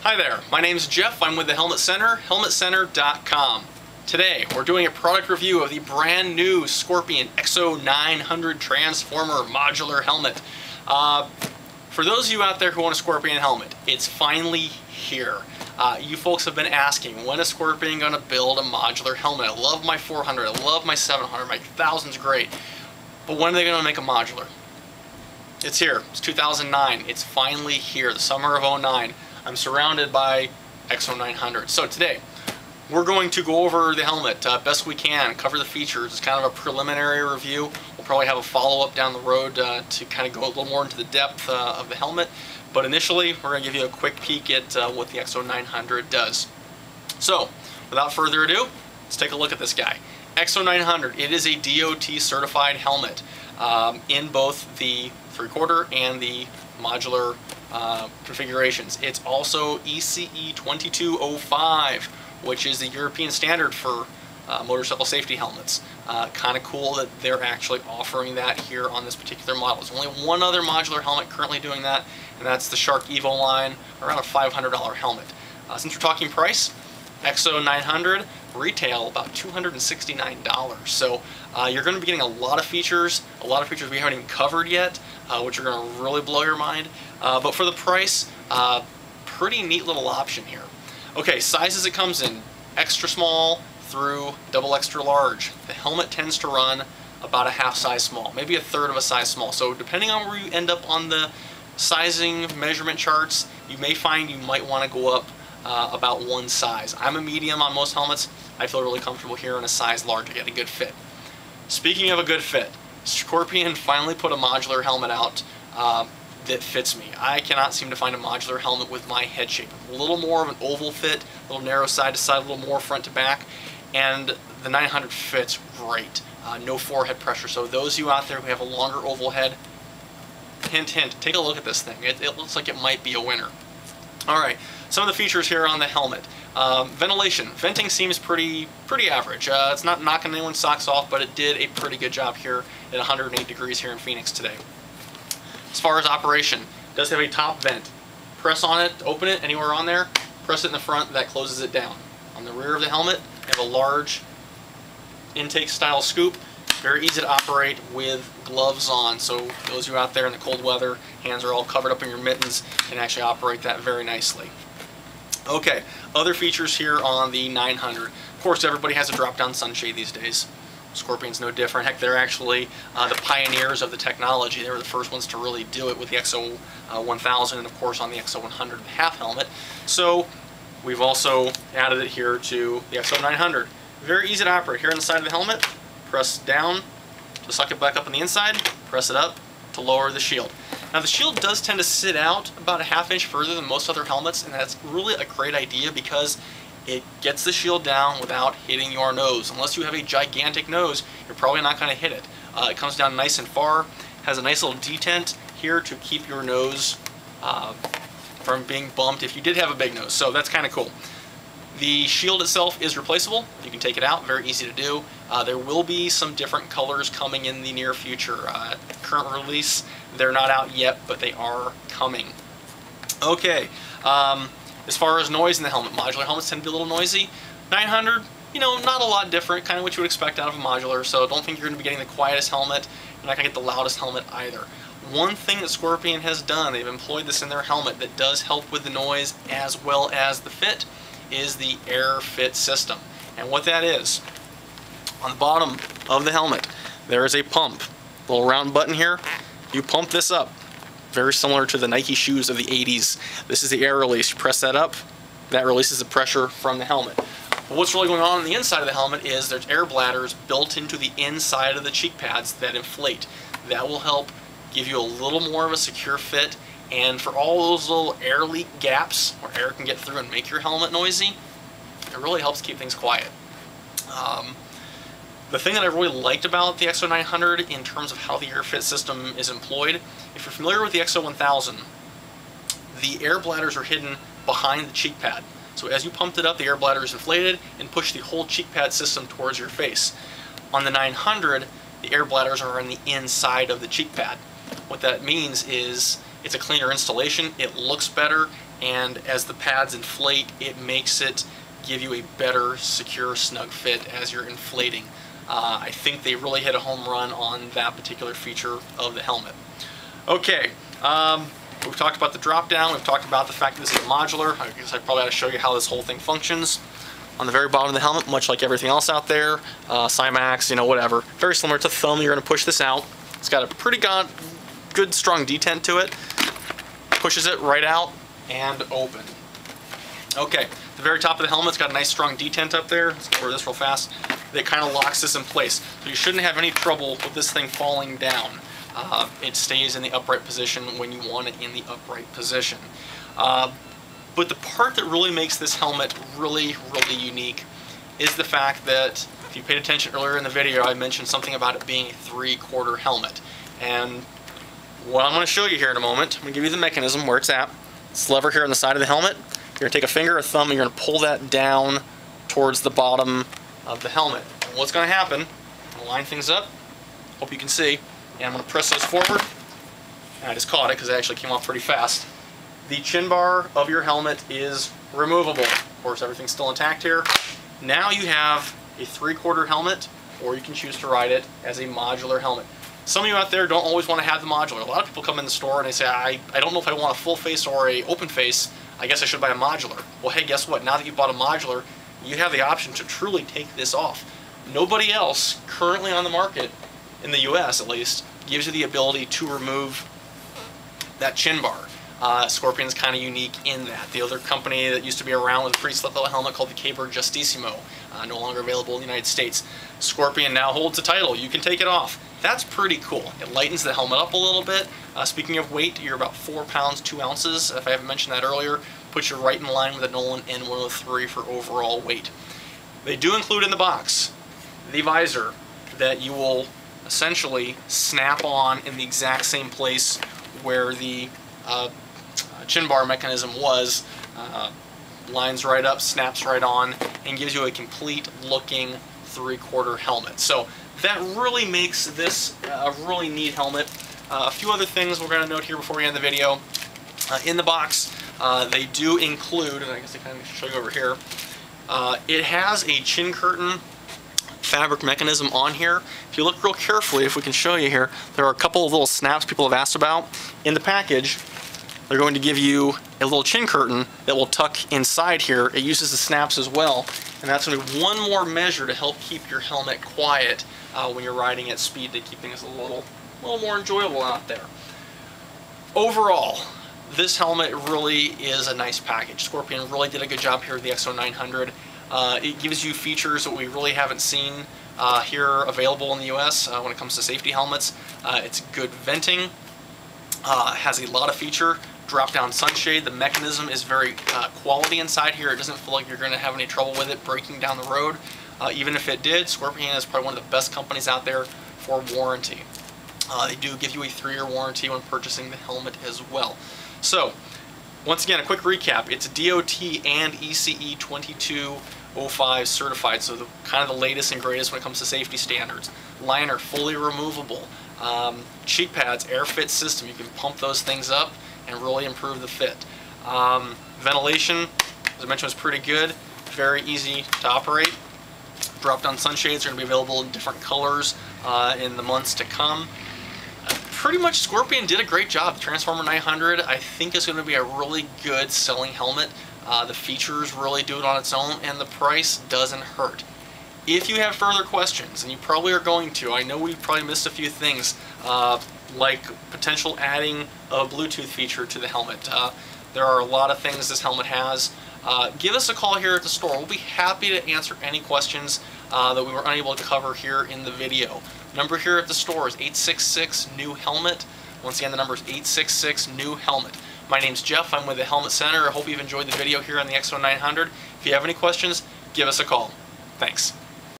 Hi there, my name's Jeff. I'm with the Helmet Center, helmetcenter.com. Today we're doing a product review of the brand new Scorpion EXO-900 Transformer Modular Helmet. For those of you out there who want a Scorpion helmet, it's finally here. You folks have been asking, when is Scorpion going to build a modular helmet? I love my 400, I love my 700, my 1000's great, but when are they going to make a modular? It's here. It's 2009. It's finally here, the summer of '09. I'm surrounded by EXO-900. So today, we're going to go over the helmet best we can, cover the features. It's kind of a preliminary review. We'll probably have a follow-up down the road to kind of go a little more into the depth of the helmet. But initially, we're going to give you a quick peek at what the EXO-900 does. So, without further ado, let's take a look at this guy. EXO-900, it is a DOT certified helmet in both the 3/4 and the modular configurations. It's also ECE 2205, which is the European standard for motorcycle safety helmets. Kind of cool that they're actually offering that here on this particular model. There's only one other modular helmet currently doing that, and that's the Shark Evo line, around a $500 helmet. Since we're talking price, EXO-900 retail about $269. So you're going to be getting a lot of features we haven't even covered yet, which are going to really blow your mind. But for the price, pretty neat little option here. Okay, sizes it comes in, extra small through double extra large. The helmet tends to run about a half size small, maybe a third of a size small. So depending on where you end up on the sizing measurement charts, you may find you might want to go up about one size. I'm a medium on most helmets. I feel really comfortable here in a size large to get a good fit. Speaking of a good fit, Scorpion finally put a modular helmet out that fits me. I cannot seem to find a modular helmet with my head shape. A little more of an oval fit, a little narrow side to side, a little more front to back, and the 900 fits great. No forehead pressure, so those of you out there who have a longer oval head, hint hint, take a look at this thing. It looks like it might be a winner. Alright, some of the features here on the helmet. Ventilation. Venting seems pretty average. It's not knocking anyone's socks off, but it did a pretty good job here at 108 degrees here in Phoenix today. As far as operation, it does have a top vent. Press on it, open it, anywhere on there, press it in the front, that closes it down. On the rear of the helmet, you have a large intake style scoop. Very easy to operate with gloves on, so those of you out there in the cold weather, hands are all covered up in your mittens, can actually operate that very nicely. Okay, other features here on the 900. Of course, everybody has a drop-down sunshade these days. Scorpion's no different. Heck, they're actually the pioneers of the technology. They were the first ones to really do it with the EXO-1000 and, of course, on the EXO-100 half helmet. So we've also added it here to the EXO-900. Very easy to operate. Here on the side of the helmet, press down to suck it back up on the inside, press it up to lower the shield. Now the shield does tend to sit out about a ½ inch further than most other helmets, and that's really a great idea because it gets the shield down without hitting your nose. Unless you have a gigantic nose, you're probably not going to hit it. It comes down nice and far, has a nice little detent here to keep your nose from being bumped if you did have a big nose, so that's kind of cool. The shield itself is replaceable. You can take it out, very easy to do. There will be some different colors coming in the near future. Current release, they're not out yet, but they are coming. Okay, as far as noise in the helmet, modular helmets tend to be a little noisy. 900, you know, not a lot different, kind of what you would expect out of a modular, so don't think you're going to be getting the quietest helmet. You're not going to get the loudest helmet either. One thing that Scorpion has done, they've employed this in their helmet that does help with the noise as well as the fit, is the Airfit system. And what that is, on the bottom of the helmet, there is a pump. Little round button here. You pump this up. Very similar to the Nike shoes of the 80s. This is the air release. You press that up, that releases the pressure from the helmet. But what's really going on the inside of the helmet is there's air bladders built into the inside of the cheek pads that inflate. That will help give you a little more of a secure fit, and for all those little air leak gaps where air can get through and make your helmet noisy, it really helps keep things quiet. The thing that I really liked about the EXO-900 in terms of how the Airfit system is employed, if you're familiar with the EXO-1000, the air bladders are hidden behind the cheek pad. So as you pumped it up, the air bladder is inflated and push the whole cheek pad system towards your face. On the 900, the air bladders are on the inside of the cheek pad. What that means is it's a cleaner installation, it looks better, and as the pads inflate, it makes it give you a better, secure, snug fit as you're inflating. I think they really hit a home run on that particular feature of the helmet. Okay, we've talked about the drop down, we've talked about the fact that this is modular. I guess I probably ought to show you how this whole thing functions. On the very bottom of the helmet, much like everything else out there, Cymax, you know, whatever, very similar to thumb. You're going to push this out. It's got a pretty good strong detent to it. Pushes it right out and open. Okay, the very top of the helmet's got a nice strong detent up there. Let's go over this real fast. That kind of locks this in place. So you shouldn't have any trouble with this thing falling down. It stays in the upright position when you want it in the upright position. But the part that really makes this helmet really unique is the fact that, if you paid attention earlier in the video, I mentioned something about it being a 3/4 helmet. And what I'm going to show you here in a moment, I'm going to give you the mechanism where it's at. This lever here on the side of the helmet. You're going to take a finger or a thumb and you're going to pull that down towards the bottom of the helmet. And what's going to happen, I'm going to line things up, hope you can see, and I'm going to press those forward. And I just caught it because it actually came off pretty fast. The chin bar of your helmet is removable. Of course, everything's still intact here. Now you have a 3/4 helmet, or you can choose to ride it as a modular helmet. Some of you out there don't always want to have the modular. A lot of people come in the store and they say, I don't know if I want a full face or a open face. I guess I should buy a modular. Well, hey, guess what? Now that you bought a modular, you have the option to truly take this off. Nobody else currently on the market, in the US at least, gives you the ability to remove that chin bar. Scorpion's kind of unique in that. The other company that used to be around with a pretty slick little helmet called the Caber Justissimo, no longer available in the United States. Scorpion now holds the title. You can take it off. That's pretty cool. It lightens the helmet up a little bit. Speaking of weight, you're about 4 pounds 2 ounces. If I haven't mentioned that earlier, puts you right in line with a Nolan N103 for overall weight. They do include in the box the visor that you will essentially snap on in the exact same place where the chin bar mechanism was. Lines right up, snaps right on, and gives you a complete looking 3/4 helmet. So that really makes this a really neat helmet. A few other things we're going to note here before we end the video. In the box, they do include, and I guess I kind of show you over here, it has a chin curtain fabric mechanism on here. If you look real carefully, if we can show you here, there are a couple of little snaps people have asked about. In the package, they're going to give you a little chin curtain that will tuck inside here. It uses the snaps as well, and that's going to be one more measure to help keep your helmet quiet when you're riding at speed, to keep things a little more enjoyable out there. Overall, this helmet really is a nice package. Scorpion really did a good job here with the EXO-900. It gives you features that we really haven't seen here available in the US when it comes to safety helmets. It's good venting, has a lot of feature. Drop down sunshade. The mechanism is very quality inside here. It doesn't feel like you're going to have any trouble with it breaking down the road. Even if it did, Scorpion is probably one of the best companies out there for warranty. They do give you a 3-year warranty when purchasing the helmet as well. So, once again, a quick recap. It's DOT and ECE 2205 certified, so kind of the latest and greatest when it comes to safety standards. Liner, fully removable. Cheek pads, Airfit system. You can pump those things up and really improve the fit. Ventilation, as I mentioned, is pretty good. Very easy to operate. Drop-down sunshades are going to be available in different colors in the months to come. Pretty much Scorpion did a great job. The Transformer 900, I think, is going to be a really good selling helmet. The features really do it on its own, and the price doesn't hurt. If you have further questions, and you probably are going to, I know we've probably missed a few things, like potential adding a Bluetooth feature to the helmet. There are a lot of things this helmet has. Give us a call here at the store. We'll be happy to answer any questions that we were unable to cover here in the video. Number here at the store is 866-NEW-HELMET. Once again, the number is 866-NEW-HELMET. My name's Jeff. I'm with the Helmet Center. I hope you've enjoyed the video here on the EXO-900. If you have any questions, give us a call. Thanks.